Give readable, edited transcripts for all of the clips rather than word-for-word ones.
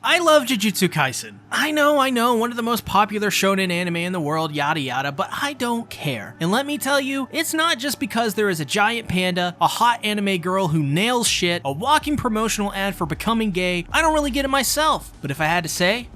I love Jujutsu Kaisen. I know, one of the most popular shonen anime in the world, yada yada, but I don't care. And let me tell you, it's not just because there is a giant panda, a hot anime girl who nails shit, a walking promotional ad for becoming gay. I don't really get it myself. But if I had to say,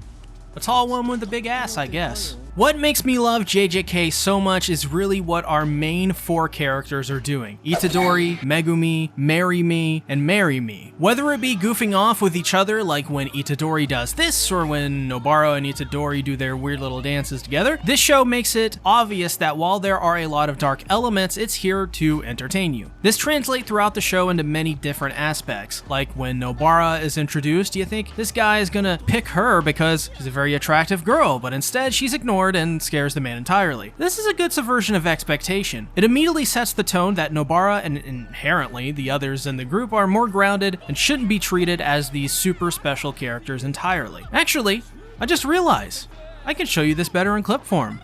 a tall one with a big ass, I guess. What makes me love JJK so much is really what our main 4 characters are doing. Itadori, Megumi, Marry Me, and Marry Me. Whether it be goofing off with each other like when Itadori does this, or when Nobara and Itadori do their weird little dances together, this show makes it obvious that while there are a lot of dark elements, it's here to entertain you. This translates throughout the show into many different aspects. Like when Nobara is introduced, you think this guy is gonna pick her because she's a very attractive girl, but instead she's ignored and scares the man entirely. This is a good subversion of expectation. It immediately sets the tone that Nobara and inherently the others in the group are more grounded and shouldn't be treated as these super special characters entirely. Actually, I just realized I can show you this better in clip form.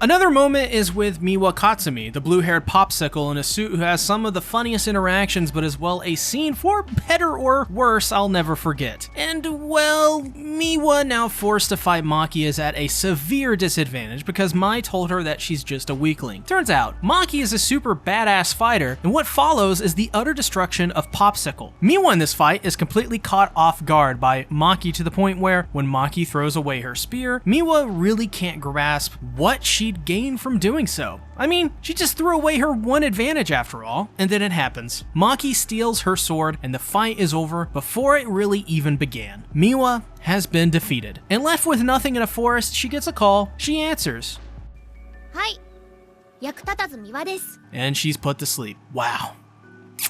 Another moment is with Miwa Katsumi, the blue-haired popsicle in a suit who has some of the funniest interactions, but as well a scene for better or worse I'll never forget. And well, Miwa, now forced to fight Maki, is at a severe disadvantage because Mai told her that she's just a weakling. Turns out, Maki is a super badass fighter, and what follows is the utter destruction of Popsicle. Miwa in this fight is completely caught off guard by Maki to the point where, when Maki throws away her spear, Miwa really can't grasp what she'd gain from doing so. I mean, she just threw away her one advantage after all, and then it happens. Maki steals her sword and the fight is over before it really even began. Miwa has been defeated, and left with nothing in a forest, she gets a call. She answers. Hi. And she's put to sleep. Wow.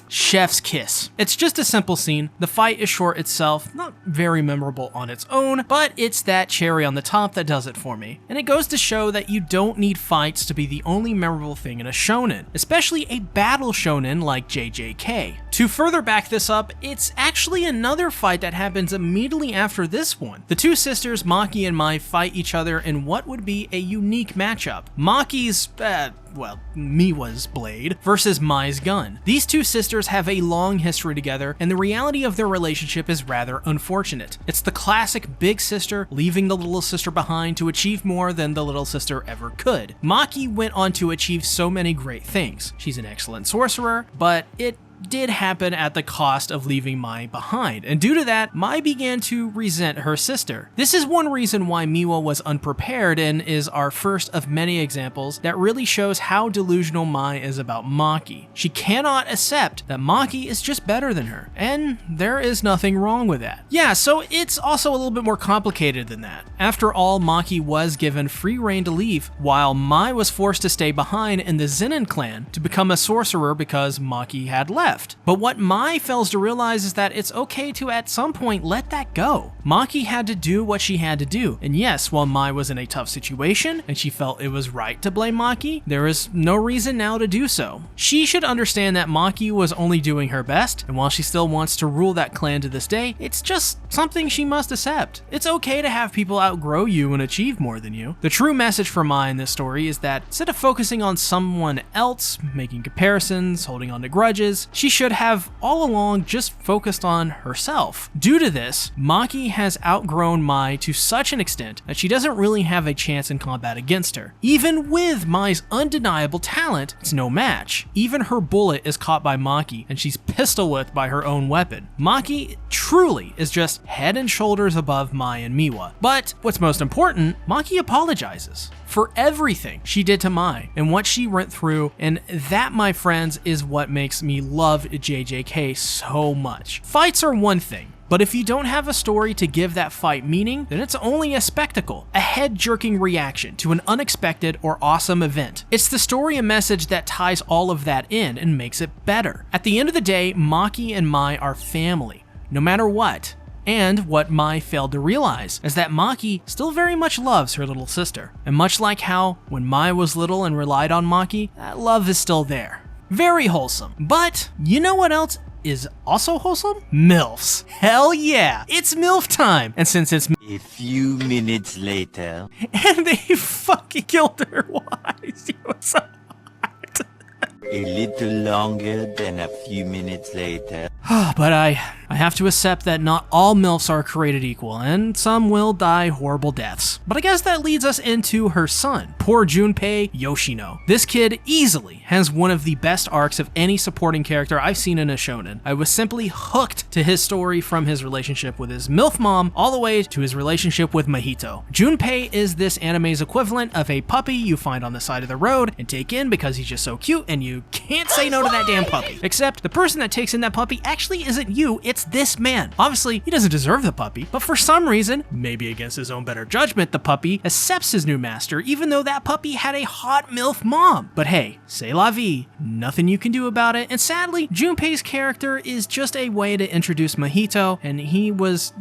Chef's kiss. It's just a simple scene. The fight is short itself, not very memorable on its own, but it's that cherry on the top that does it for me. And it goes to show that you don't need fights to be the only memorable thing in a shonen, especially a battle shonen like JJK. To further back this up, it's actually another fight that happens immediately after this one. The two sisters, Maki and Mai, fight each other in what would be a unique matchup. Maki's, Miwa's blade versus Mai's gun. These two sisters have a long history together, and the reality of their relationship is rather unfortunate. It's the classic big sister leaving the little sister behind to achieve more than the little sister ever could. Maki went on to achieve so many great things. She's an excellent sorcerer, but it did happen at the cost of leaving Mai behind, and due to that, Mai began to resent her sister. This is one reason why Miwa was unprepared and is our first of many examples that really shows how delusional Mai is about Maki. She cannot accept that Maki is just better than her, and there is nothing wrong with that. Yeah, so it's also a little bit more complicated than that. After all, Maki was given free reign to leave, while Mai was forced to stay behind in the Zenin clan to become a sorcerer because Maki had left. But what Mai fails to realize is that it's okay to at some point let that go. Maki had to do what she had to do, and yes, while Mai was in a tough situation and she felt it was right to blame Maki, there is no reason now to do so. She should understand that Maki was only doing her best, and while she still wants to rule that clan to this day, it's just something she must accept. It's okay to have people outgrow you and achieve more than you. The true message for Mai in this story is that instead of focusing on someone else, making comparisons, holding on to grudges, she should have all along just focused on herself. Due to this, Maki has outgrown Mai to such an extent that she doesn't really have a chance in combat against her. Even with Mai's undeniable talent, it's no match. Even her bullet is caught by Maki and she's pistol whipped by her own weapon. Maki truly is just head and shoulders above Mai and Miwa. But what's most important, Maki apologizes for everything she did to Mai and what she went through, and that, my friends, is what makes me love JJK so much. Fights are one thing, but if you don't have a story to give that fight meaning, then it's only a spectacle, a head-jerking reaction to an unexpected or awesome event. It's the story and message that ties all of that in and makes it better. At the end of the day, Maki and Mai are family, no matter what. And what Mai failed to realize is that Maki still very much loves her little sister. And much like how when Mai was little and relied on Maki, that love is still there. Very wholesome. But you know what else is also wholesome? MILFs. Hell yeah, it's MILF time. And since it's a few minutes later, and they fucking killed her. Why? A little longer than a few minutes later. But I have to accept that not all MILFs are created equal, and some will die horrible deaths. But I guess that leads us into her son, poor Junpei Yoshino. This kid easily has one of the best arcs of any supporting character I've seen in a shonen. I was simply hooked to his story from his relationship with his MILF mom all the way to his relationship with Mahito. Junpei is this anime's equivalent of a puppy you find on the side of the road and take in because he's just so cute and you can't say no to that damn puppy. Except the person that takes in that puppy actually isn't you, it's this man. Obviously, he doesn't deserve the puppy, but for some reason, maybe against his own better judgment, the puppy accepts his new master even though that puppy had a hot MILF mom. But hey, c'est la vie, nothing you can do about it, and sadly, Junpei's character is just a way to introduce Mahito, and he was,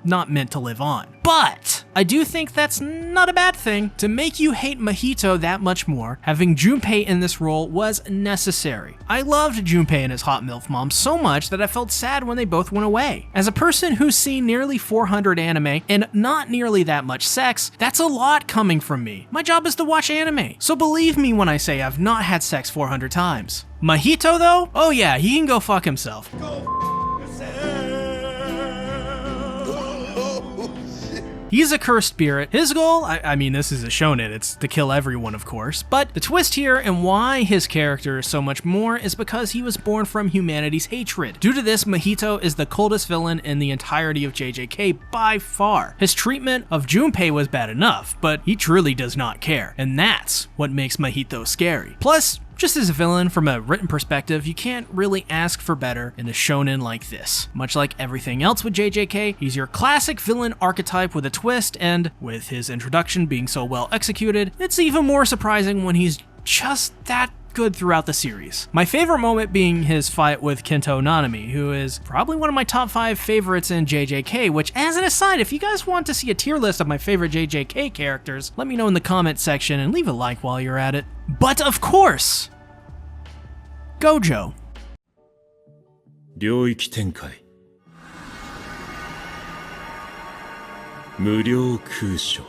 not meant to live on. But I do think that's not a bad thing. To make you hate Mahito that much more, having Junpei in this role was necessary. I loved Junpei and his hot MILF mom so much that I felt sad when they both went away. As a person who's seen nearly 400 anime and not nearly that much sex, that's a lot coming from me. My job is to watch anime, so believe me when I say I've not had sex 400 times. Mahito though? Oh yeah, he can go fuck himself. He's a cursed spirit. His goal, I mean, this is a shonen, it's to kill everyone, of course, but the twist here and why his character is so much more is because he was born from humanity's hatred. Due to this, Mahito is the coldest villain in the entirety of JJK by far. His treatment of Junpei was bad enough, but he truly does not care, and that's what makes Mahito scary. Plus, just as a villain, from a written perspective, you can't really ask for better in a shonen like this. Much like everything else with JJK, he's your classic villain archetype with a twist, and with his introduction being so well executed, it's even more surprising when he's just that good throughout the series. My favorite moment being his fight with Kento Nanami, who is probably one of my top 5 favorites in JJK, which, as an aside, if you guys want to see a tier list of my favorite JJK characters, let me know in the comment section and leave a like while you're at it. But of course, Gojo. 領域展開無料空所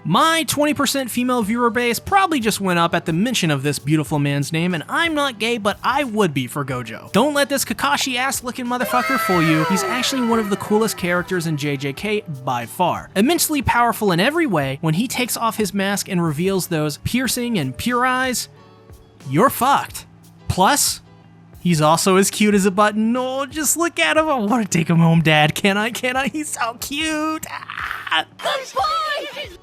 My 20% female viewer base probably just went up at the mention of this beautiful man's name, and I'm not gay, but I would be for Gojo. Don't let this Kakashi ass looking motherfucker fool you. He's actually one of the coolest characters in JJK by far. Immensely powerful in every way, when he takes off his mask and reveals those piercing and pure eyes, you're fucked. Plus, he's also as cute as a button. Oh, just look at him. I want to take him home, Dad. Can I? He's so cute. Good boy!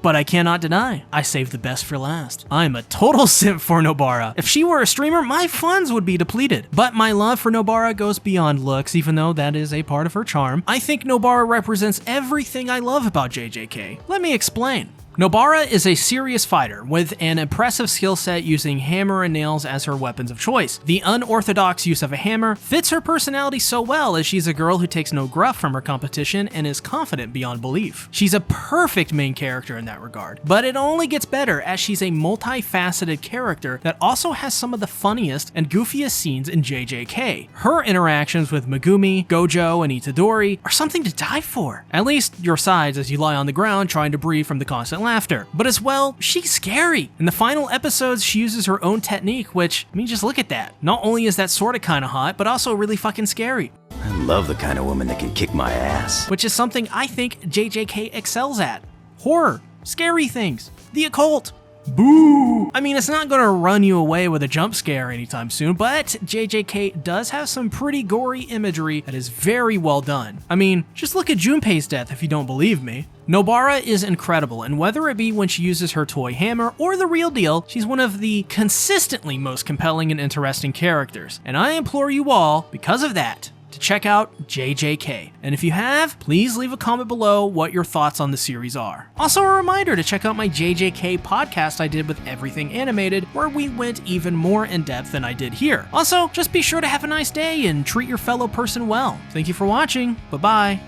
But I cannot deny, I saved the best for last. I'm a total simp for Nobara. If she were a streamer, my funds would be depleted. But my love for Nobara goes beyond looks, even though that is a part of her charm. I think Nobara represents everything I love about JJK. Let me explain. Nobara is a serious fighter with an impressive skill set using hammer and nails as her weapons of choice. The unorthodox use of a hammer fits her personality so well, as she's a girl who takes no gruff from her competition and is confident beyond belief. She's a perfect main character in that regard, but it only gets better as she's a multifaceted character that also has some of the funniest and goofiest scenes in JJK. Her interactions with Megumi, Gojo, and Itadori are something to die for. At least your sides as you lie on the ground trying to breathe from the constant laughter. But as well, she's scary. In the final episodes, she uses her own technique, which, I mean, just look at that. Not only is that sorta kinda hot, but also really fucking scary. I love the kind of woman that can kick my ass. Which is something I think JJK excels at. Horror, scary things, the occult. Boo! I mean, it's not gonna run you away with a jump scare anytime soon, but JJK does have some pretty gory imagery that is very well done. I mean, just look at Junpei's death if you don't believe me. Nobara is incredible, and whether it be when she uses her toy hammer or the real deal, she's one of the consistently most compelling and interesting characters. And I implore you all, because of that, to check out JJK. And if you have, please leave a comment below what your thoughts on the series are. Also a reminder to check out my JJK podcast I did with Everything Animated, where we went even more in depth than I did here. Also, just be sure to have a nice day and treat your fellow person well. Thank you for watching. Bye-bye.